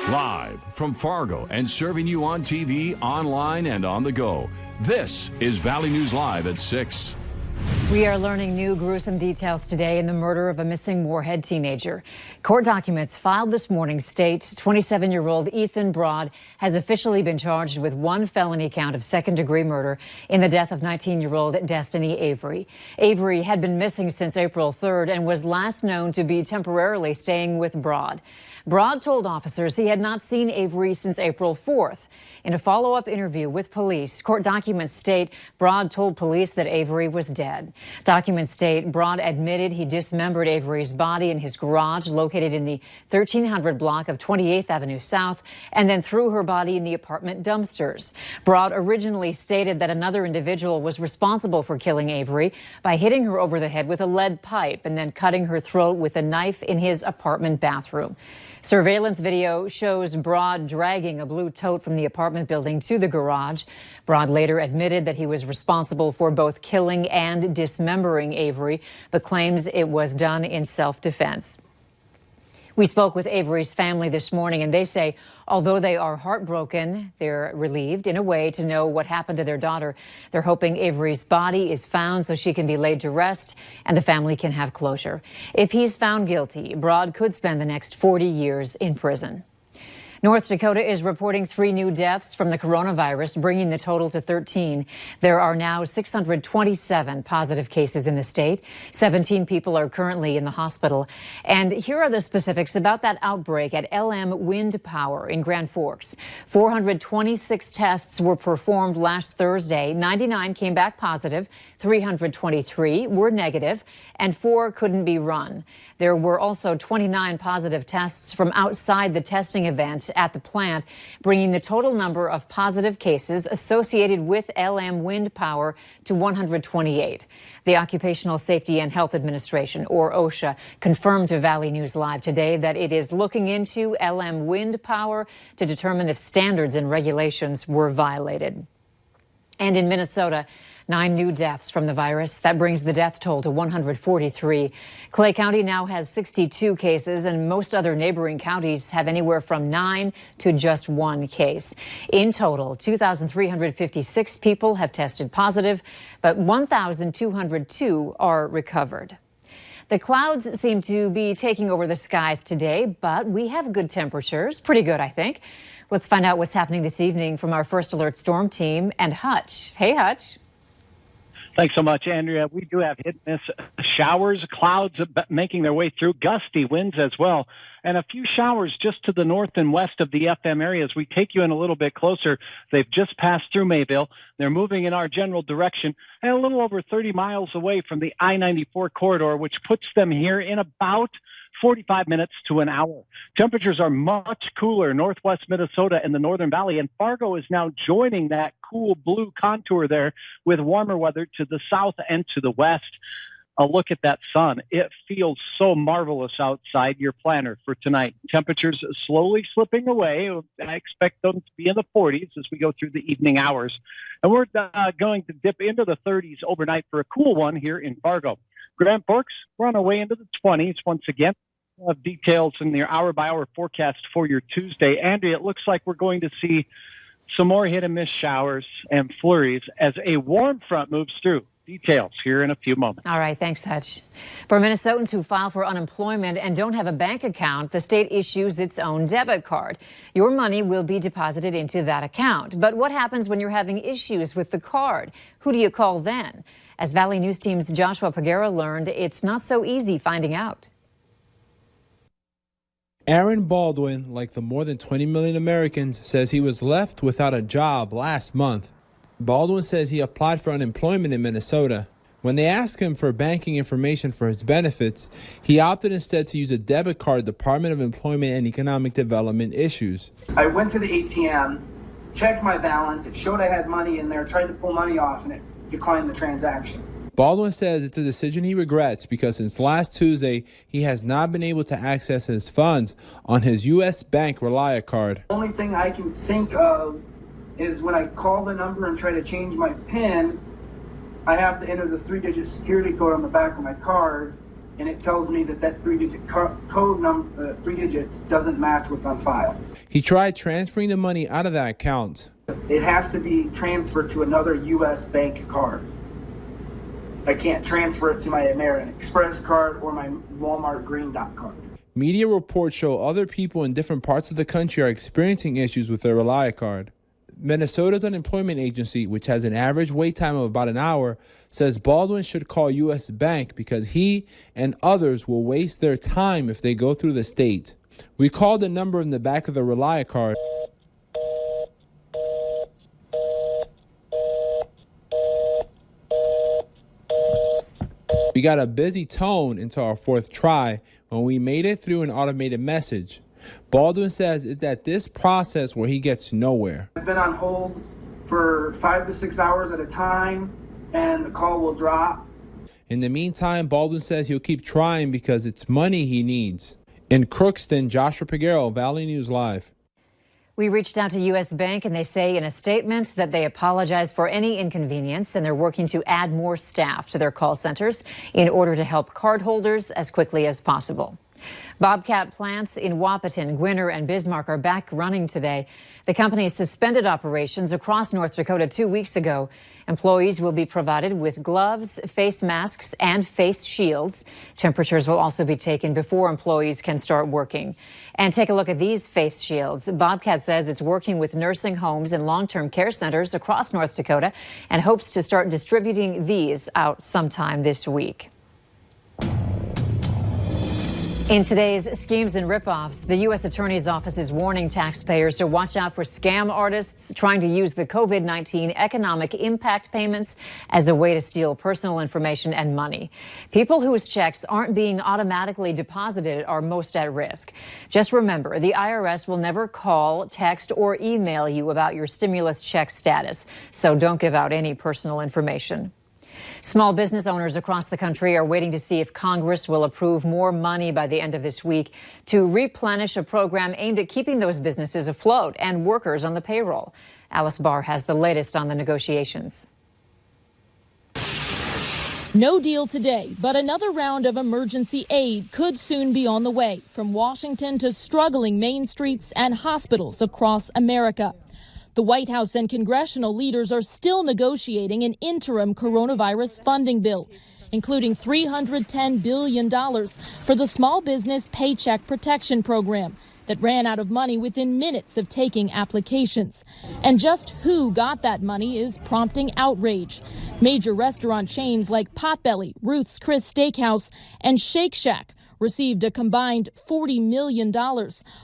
Live from Fargo and serving you on TV, online, and on the go. This is Valley News Live at 6. We are learning new gruesome details today in the murder of a missing Moorhead teenager. Court documents filed this morning state 27-year-old Ethan Broad has officially been charged with one felony count of second-degree murder in the death of 19-year-old Destiny Avery. Avery had been missing since April 3rd and was last known to be temporarily staying with Broad. Broad told officers he had not seen Avery since April 4th. In a follow-up interview with police, court documents state Broad told police that Avery was dead. Documents state Broad admitted he dismembered Avery's body in his garage located in the 1300 block of 28th Avenue South and then threw her body in the apartment dumpsters. Broad originally stated that another individual was responsible for killing Avery by hitting her over the head with a lead pipe and then cutting her throat with a knife in his apartment bathroom. Surveillance video shows Broad dragging a blue tote from the apartment building to the garage. Broad later admitted that he was responsible for both killing and dismembering Avery, but claims it was done in self-defense. We spoke with Avery's family this morning, and they say although they are heartbroken, they're relieved in a way to know what happened to their daughter. They're hoping Avery's body is found so she can be laid to rest and the family can have closure. If he's found guilty, Broad could spend the next 40 years in prison. North Dakota is reporting 3 new deaths from the coronavirus, bringing the total to 13. There are now 627 positive cases in the state. 17 people are currently in the hospital. And here are the specifics about that outbreak at LM Wind Power in Grand Forks. 426 tests were performed last Thursday. 99 came back positive, 323 were negative, and 4 couldn't be run. There were also 29 positive tests from outside the testing event at the plant, bringing the total number of positive cases associated with LM Wind Power to 128. The Occupational Safety and Health Administration, or OSHA, confirmed to Valley News Live today that it is looking into LM Wind Power to determine if standards and regulations were violated. And in Minnesota, 9 new deaths from the virus. That brings the death toll to 143. Clay County now has 62 cases, and most other neighboring counties have anywhere from 9 to just 1 case. In total, 2,356 people have tested positive, but 1,202 are recovered. The clouds seem to be taking over the skies today, but we have good temperatures. Pretty good, I think. Let's find out what's happening this evening from our First Alert Storm team and Hutch. Hey, Hutch. Thanks so much, Andrea. We do have hit-miss showers, clouds making their way through, gusty winds as well, and a few showers just to the north and west of the FM areas. We take you in a little bit closer. They've just passed through Mayville. They're moving in our general direction and a little over 30 miles away from the I-94 corridor, which puts them here in about 45 minutes to an hour. Temperatures are much cooler northwest Minnesota and the Northern Valley, and Fargo is now joining that cool blue contour there with warmer weather to the south and to the west. A look at that sun. It feels so marvelous outside. Your planner for tonight. Temperatures slowly slipping away. I expect them to be in the 40s as we go through the evening hours. And we're going to dip into the 30s overnight for a cool one here in Fargo. Grand Forks, we're on our way into the 20s once again. We'll have details in the hour-by-hour forecast for your Tuesday. Andrea, it looks like we're going to see some more hit-and-miss showers and flurries as a warm front moves through. Details here in a few moments. All right, thanks, Hutch. For Minnesotans who file for unemployment and don't have a bank account, the state issues its own debit card. Your money will be deposited into that account. But what happens when you're having issues with the card? Who do you call then? As Valley News Team's Joshua Pagera learned, it's not so easy finding out. Aaron Baldwin, like the more than 20 million Americans, says he was left without a job last month. Baldwin says he applied for unemployment in Minnesota. When they asked him for banking information for his benefits, he opted instead to use a debit card Department of Employment and Economic Development issues. I went to the ATM, checked my balance, it showed I had money in there, tried to pull money off, and it declined the transaction. Baldwin says it's a decision he regrets because since last Tuesday, he has not been able to access his funds on his U.S. Bank Relia card. The only thing I can think of is when I call the number and try to change my PIN, I have to enter the 3-digit security code on the back of my card, and it tells me that three-digit code number, 3 digits, doesn't match what's on file. He tried transferring the money out of that account. It has to be transferred to another U.S. bank card. I can't transfer it to my American Express card or my Walmart Green Dot card. Media reports show other people in different parts of the country are experiencing issues with their Relia card. Minnesota's unemployment agency, which has an average wait time of about an hour, says Baldwin should call U.S. Bank because he and others will waste their time if they go through the state. We called the number in the back of the Relia card. We got a busy tone into our fourth try when we made it through an automated message. Baldwin says it's at this process where he gets nowhere. I've been on hold for 5 to 6 hours at a time, and the call will drop. In the meantime, Baldwin says he'll keep trying because it's money he needs. In Crookston, Joshua Peguero, Valley News Live. We reached out to U.S. Bank, and they say in a statement that they apologize for any inconvenience, and they're working to add more staff to their call centers in order to help cardholders as quickly as possible. Bobcat plants in Wahpeton, Gwinner, and Bismarck are back running today. The company suspended operations across North Dakota 2 weeks ago. Employees will be provided with gloves, face masks, and face shields. Temperatures will also be taken before employees can start working. And take a look at these face shields. Bobcat says it's working with nursing homes and long-term care centers across North Dakota and hopes to start distributing these out sometime this week. In today's schemes and ripoffs, the U.S. Attorney's Office is warning taxpayers to watch out for scam artists trying to use the COVID-19 economic impact payments as a way to steal personal information and money. People whose checks aren't being automatically deposited are most at risk. Just remember, the IRS will never call, text, or email you about your stimulus check status, so don't give out any personal information. Small business owners across the country are waiting to see if Congress will approve more money by the end of this week to replenish a program aimed at keeping those businesses afloat and workers on the payroll. Alice Barr has the latest on the negotiations. No deal today, but another round of emergency aid could soon be on the way from Washington to struggling main streets and hospitals across America. The White House and congressional leaders are still negotiating an interim coronavirus funding bill, including $310 billion for the Small Business Paycheck Protection Program that ran out of money within minutes of taking applications. And just who got that money is prompting outrage. Major restaurant chains like Potbelly, Ruth's Chris Steakhouse, and Shake Shack received a combined $40 million,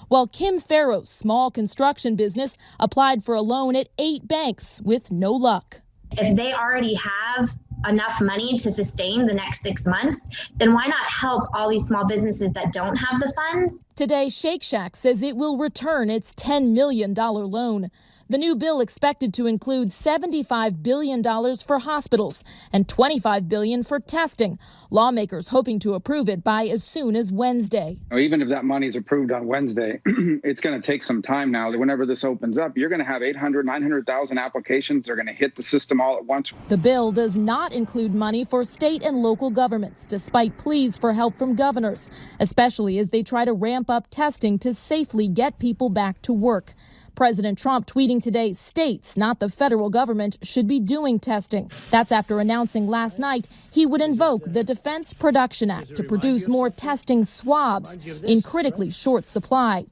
while Kim Farrow's small construction business applied for a loan at 8 banks with no luck. If they already have enough money to sustain the next 6 months, then why not help all these small businesses that don't have the funds? Today, Shake Shack says it will return its $10 million loan. The new bill expected to include $75 billion for hospitals and $25 billion for testing. Lawmakers hoping to approve it by as soon as Wednesday. Even if that money is approved on Wednesday, it's going to take some time now. Whenever this opens up, you're going to have 900,000 applications. They're going to hit the system all at once. The bill does not include money for state and local governments, despite pleas for help from governors, especially as they try to ramp up testing to safely get people back to work. President Trump tweeting today, states, not the federal government, should be doing testing. That's after announcing last night he would invoke the Defense Production Act to produce more testing swabs in critically short supply.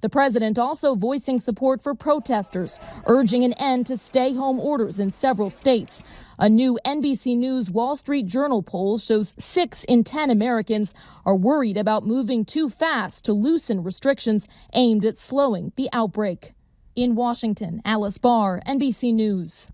The president also voicing support for protesters, urging an end to stay-home orders in several states. A new NBC News Wall Street Journal poll shows 6 in 10 Americans are worried about moving too fast to loosen restrictions aimed at slowing the outbreak. In Washington, Alice Barr, NBC News.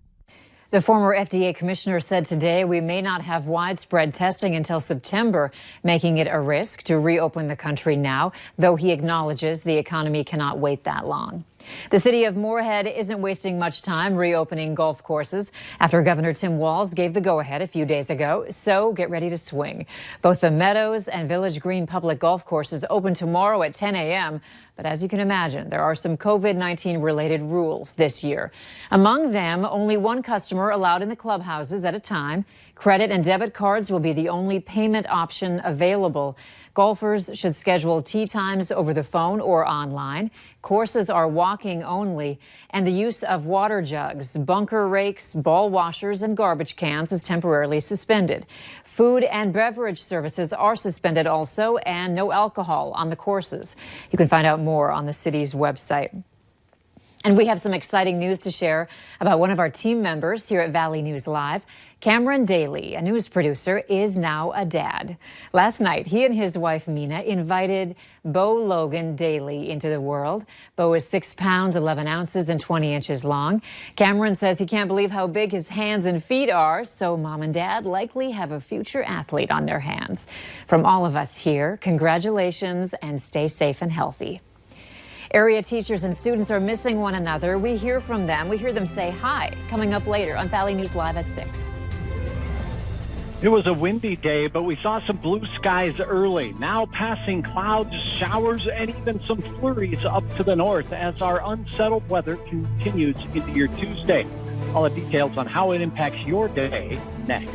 The former FDA commissioner said today we may not have widespread testing until September, making it a risk to reopen the country now, though he acknowledges the economy cannot wait that long. The city of Moorhead isn't wasting much time reopening golf courses after Governor Tim Walz gave the go-ahead a few days ago. So get ready to swing. Both the Meadows and Village Green public golf courses open tomorrow at 10 a.m. But as you can imagine, there are some COVID-19 related rules this year. Among them, only one customer allowed in the clubhouses at a time. Credit and debit cards will be the only payment option available. Golfers should schedule tee times over the phone or online. Courses are walking only, and the use of water jugs, bunker rakes, ball washers, and garbage cans is temporarily suspended. Food and beverage services are suspended also, and no alcohol on the courses. You can find out more on the city's website. And we have some exciting news to share about one of our team members here at Valley News Live. Cameron Daly, a news producer, is now a dad. Last night, he and his wife, Mina, invited Bo Logan Daly into the world. Bo is 6 pounds, 11 ounces, and 20 inches long. Cameron says he can't believe how big his hands and feet are, so mom and dad likely have a future athlete on their hands. From all of us here, congratulations and stay safe and healthy. Area teachers and students are missing one another. We hear from them. We hear them say hi. Coming up later on Valley News Live at 6. It was a windy day, but we saw some blue skies early. Now passing clouds, showers, and even some flurries up to the north as our unsettled weather continues into your Tuesday. All the details on how it impacts your day next.